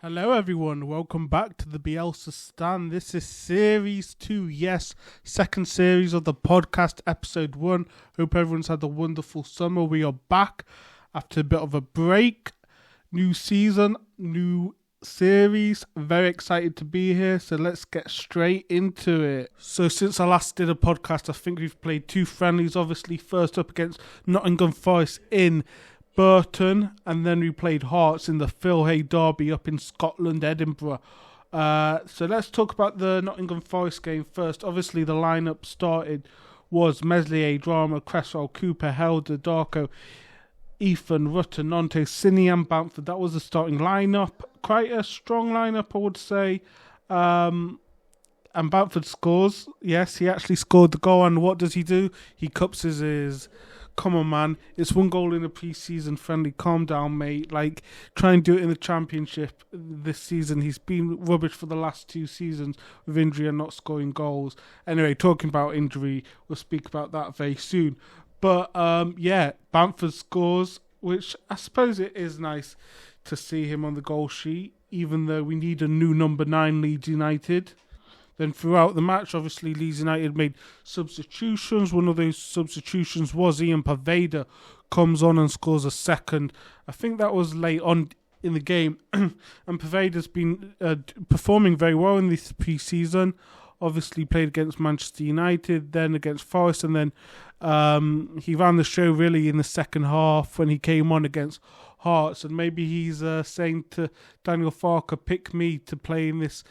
Hello everyone, welcome back to the Bielsa Stand. This is Series 2, yes, second series of the podcast, Episode 1. Hope everyone's had a wonderful summer. We are back after a bit of a break. New season, new series. Very excited to be here, so let's get straight into it. So since I last did a podcast, I think we've played two friendlies. Obviously, first up against Nottingham Forest in Burton, and then we played Hearts in the Phil Hay Derby up in Scotland, Edinburgh. So let's talk about the Nottingham Forest game first. Obviously, the lineup started was Meslier, Drama, Cresswell, Cooper, Helder, Darko, Ethan, Rutter, Nonte, Cini and Bamford. That was the starting lineup. Quite a strong lineup, I would say. And Bamford scores. Yes, he actually scored the goal. And what does he do? He cups his come on, man. It's one goal in a pre-season friendly. Calm down, mate. Like, try and do it in the championship this season. He's been rubbish for the last two seasons with injury and not scoring goals. Anyway, talking about injury, we'll speak about that very soon. But, yeah, Bamford scores, which I suppose it is nice to see him on the goal sheet, even though we need a new number 9 Leeds United. Then throughout the match, obviously, Leeds United made substitutions. One of those substitutions was Ian Paveda comes on and scores a second. I think that was late on in the game. And Paveda's been performing very well in this pre-season. Obviously played against Manchester United, then against Forest, and then he ran the show really in the second half when he came on against Hearts. And maybe he's saying to Daniel Farke, pick me to play in this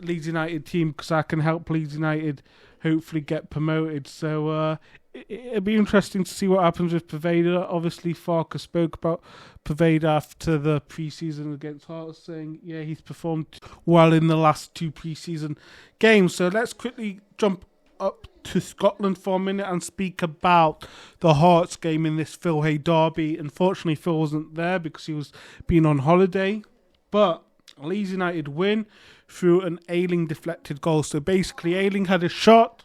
Leeds United team because I can help Leeds United hopefully get promoted. So it'll be interesting to see what happens with Paveda. Obviously, Farke spoke about Paveda after the pre-season against Hearts, saying, yeah, he's performed well in the last two pre-season games. So let's quickly jump up to Scotland for a minute and speak about the Hearts game in this Phil Hay Derby. Unfortunately, Phil wasn't there because he was being on holiday. But Leeds United win through an Ayling deflected goal. So basically, Ayling had a shot.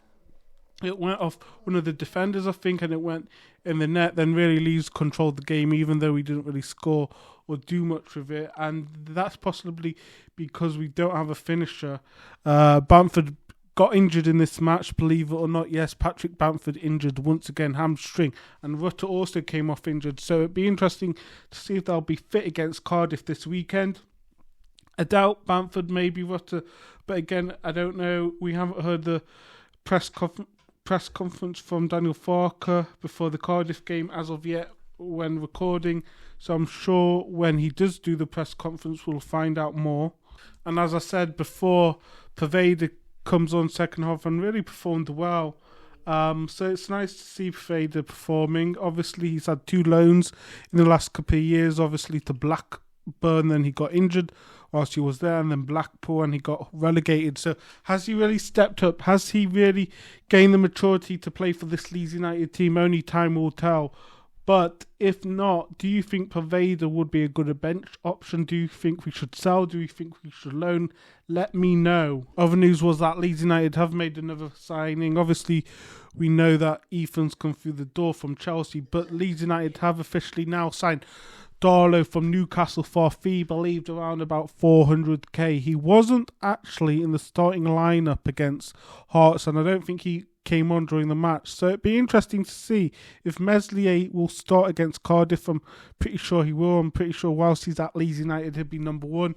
It went off one of the defenders, I think, and it went in the net. Then really Leeds controlled the game, even though we didn't really score or do much with it. And that's possibly because we don't have a finisher. Bamford got injured in this match, believe it or not. Yes, Patrick Bamford injured once again, hamstring. And Rutter also came off injured. So it'd be interesting to see if they'll be fit against Cardiff this weekend. I doubt Bamford, maybe Rutter, but again, I don't know. We haven't heard the press conference from Daniel Farke before the Cardiff game as of yet when recording, so I'm sure when he does do the press conference, we'll find out more. And as I said before, Paveda comes on second half and really performed well. So it's nice to see Paveda performing. Obviously, he's had 2 loans in the last couple of years, obviously to Blackburn, then he got injured whilst he was there, and then Blackpool, and he got relegated. So has he really stepped up? Has he really gained the maturity to play for this Leeds United team? Only time will tell. But if not, do you think Paveda would be a good bench option? Do you think we should sell? Do you think we should loan? Let me know. Other news was that Leeds United have made another signing. Obviously, we know that Ethan's come through the door from Chelsea, but Leeds United have officially now signed Darlow from Newcastle for a fee believed around about 400k. He wasn't actually in the starting lineup against Hearts, and I don't think he came on during the match. So it'd be interesting to see if Meslier will start against Cardiff. I'm pretty sure he will. I'm pretty sure whilst he's at Leeds United, he'll be number 1.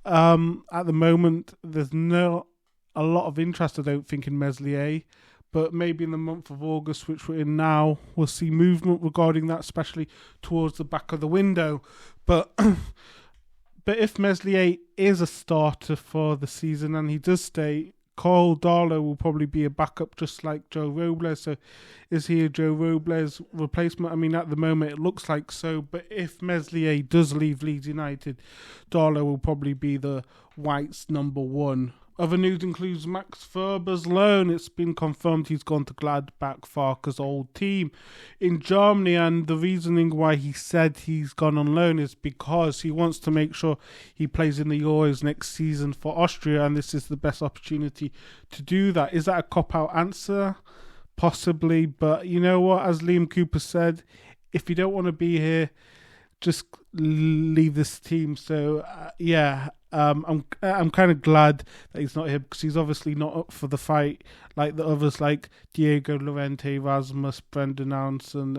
At the moment, there's not a lot of interest, I don't think, in Meslier. But maybe in the month of August, which we're in now, we'll see movement regarding that, especially towards the back of the window. But if Meslier is a starter for the season and he does stay, Carl Darlow will probably be a backup just like Joe Robles. So is he a Joe Robles replacement? I mean, at the moment it looks like so. But if Meslier does leave Leeds United, Darlow will probably be the Whites' number 1. Other news includes Max Ferber's loan. It's been confirmed he's gone to Gladbach, Farke's old team in Germany, and the reasoning why he said he's gone on loan is because he wants to make sure he plays in the Euros next season for Austria, and this is the best opportunity to do that. Is that a cop-out answer? Possibly, but you know what? As Liam Cooper said, if you don't want to be here, just leave this team. So, yeah, I'm kind of glad that he's not here because he's obviously not up for the fight like the others, like Diego Llorente, Rasmus, Brendan Aronson,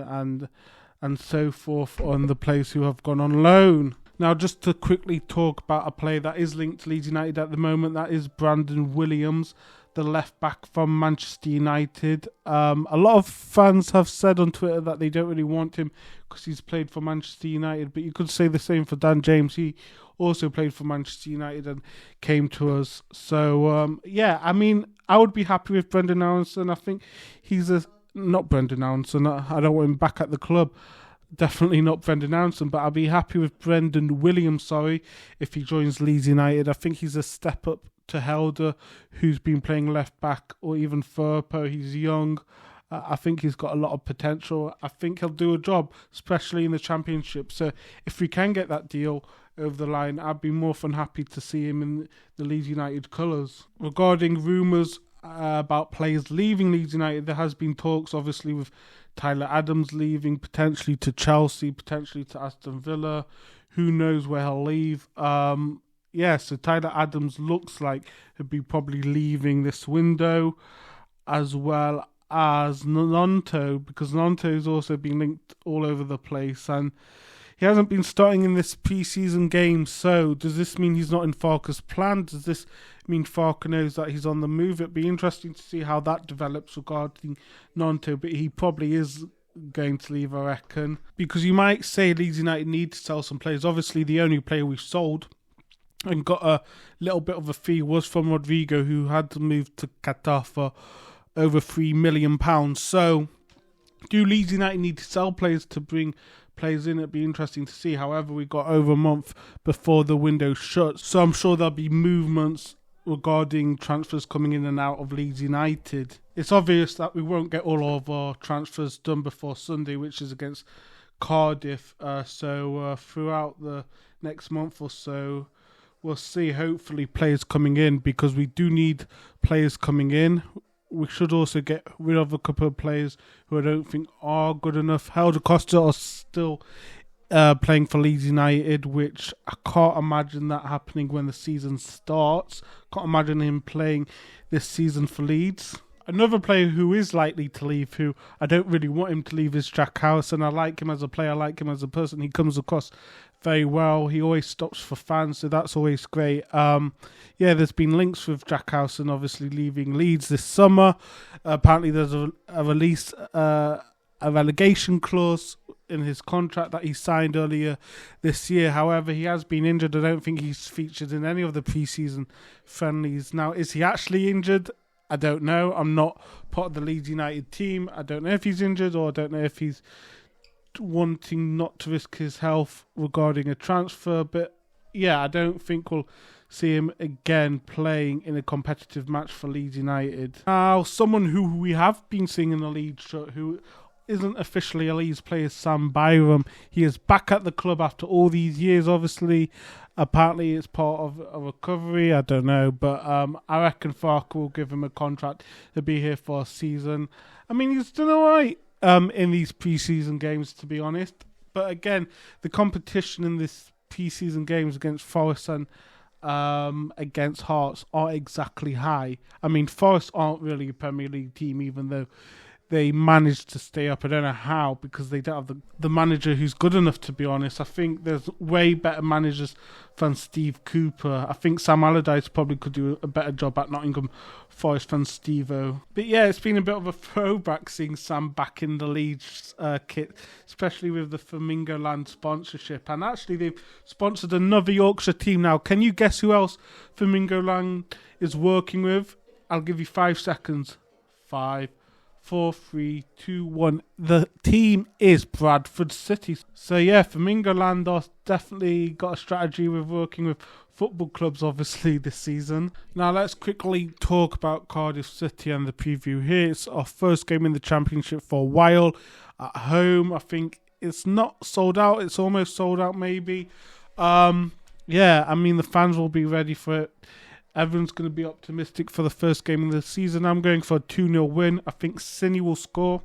and so forth on the players who have gone on loan. Now, just to quickly talk about a player that is linked to Leeds United at the moment, that is Brandon Williams, the left back from Manchester United. A lot of fans have said on Twitter that they don't really want him because he's played for Manchester United, but you could say the same for Dan James. He also played for Manchester United and came to us. So, I mean, I would be happy with Brendan Aronson. I think he's not Brendan Aronson. I don't want him back at the club. Definitely not Brendan Aronson, but I'll be happy with Brendan Williams, if he joins Leeds United. I think he's a step up to Helder, who's been playing left back, or even Firpo. He's young. I think he's got a lot of potential. I think he'll do a job, especially in the Championship. So if we can get that deal over the line, I'd be more than happy to see him in the Leeds United colours. Regarding rumours about players leaving Leeds United, there has been talks, obviously, with Tyler Adams leaving, potentially to Chelsea, potentially to Aston Villa. Who knows where he'll leave? So Tyler Adams looks like he'll be probably leaving this window, as well as Nonto, because Nonto has also been linked all over the place, and he hasn't been starting in this pre-season game. So does this mean he's not in Farke's plan? Does this mean Farke knows that he's on the move? It'd be interesting to see how that develops regarding Nonto, but he probably is going to leave, I reckon, because you might say Leeds United need to sell some players. Obviously, the only player we've sold and got a little bit of a fee was from Rodrigo, who had to move to Qatar for over £3 million. So do Leeds United need to sell players to bring players in? It'd be interesting to see. However, we got over a month before the window shuts, so I'm sure there'll be movements regarding transfers coming in and out of Leeds United. It's obvious that we won't get all of our transfers done before Sunday, which is against Cardiff. So throughout the next month or so, we'll see hopefully players coming in, because we do need players coming in. We should also get rid of a couple of players who I don't think are good enough. Helder Costa are still playing for Leeds United, which I can't imagine that happening when the season starts. Can't imagine him playing this season for Leeds. Another player who is likely to leave, who I don't really want him to leave, is Jack Howson. I like him as a player, I like him as a person. He comes across very well. He always stops for fans, so that's always great. There's been links with Jack Howson obviously leaving Leeds this summer. Apparently there's a release, a relegation clause in his contract that he signed earlier this year. However, he has been injured. I don't think he's featured in any of the pre-season friendlies. Now, is he actually injured? I don't know. I'm not part of the Leeds United team. I don't know if he's injured, or I don't know if he's wanting not to risk his health regarding a transfer. But I don't think we'll see him again playing in a competitive match for Leeds United. Now, someone who we have been seeing in the Leeds shirt, who isn't officially a Leeds player, Sam Byram. He is back at the club after all these years, obviously. Apparently it's part of a recovery, I don't know, but I reckon Farke will give him a contract to be here for a season. I mean, he's done alright in these pre-season games, to be honest. But again, the competition in this pre-season games against Forest and against Hearts aren't exactly high. I mean, Forest aren't really a Premier League team, even though they managed to stay up. I don't know how, because they don't have the manager who's good enough, to be honest. I think there's way better managers than Steve Cooper. I think Sam Allardyce probably could do a better job at Nottingham Forest than Steve-O. But it's been a bit of a throwback seeing Sam back in the Leeds kit, especially with the Flamingo Land sponsorship. And actually, they've sponsored another Yorkshire team now. Can you guess who else Flamingo Land is working with? I'll give you 5 seconds. 5, 4, 3, 2, 1. The team is Bradford City. So Flamingo Land are definitely got a strategy with working with football clubs, obviously, this season. Now let's quickly talk about Cardiff City and the preview here. It's our first game in the Championship for a while. At home, I think it's not sold out. It's almost sold out, maybe. I mean, the fans will be ready for it. Everyone's going to be optimistic for the first game of the season. I'm going for a 2-0 win. I think Cini will score.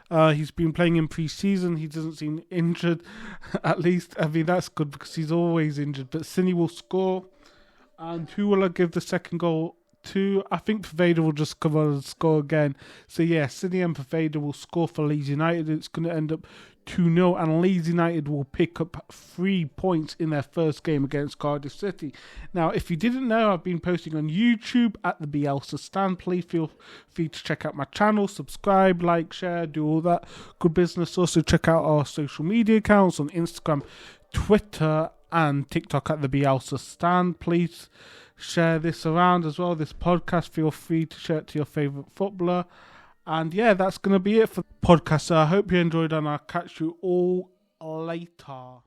He's been playing in pre-season. He doesn't seem injured, at least. I mean, that's good because he's always injured. But Cini will score. And who will I give the second goal to? I think Paveda will just come on and score again. So yeah, Cine and Paveda will score for Leeds United. It's going to end up 2-0, and Leeds United will pick up 3 points in their first game against Cardiff City. Now, if you didn't know, I've been posting on YouTube at the Bielsa Stand. Please feel free to check out my channel, subscribe, like, share, do all that good business. Also, check out our social media accounts on Instagram, Twitter, and TikTok at the Bielsa Stand. Please share this around as well, this podcast. Feel free to share it to your favourite footballer. And yeah, that's going to be it for the podcast. So I hope you enjoyed, and I'll catch you all later.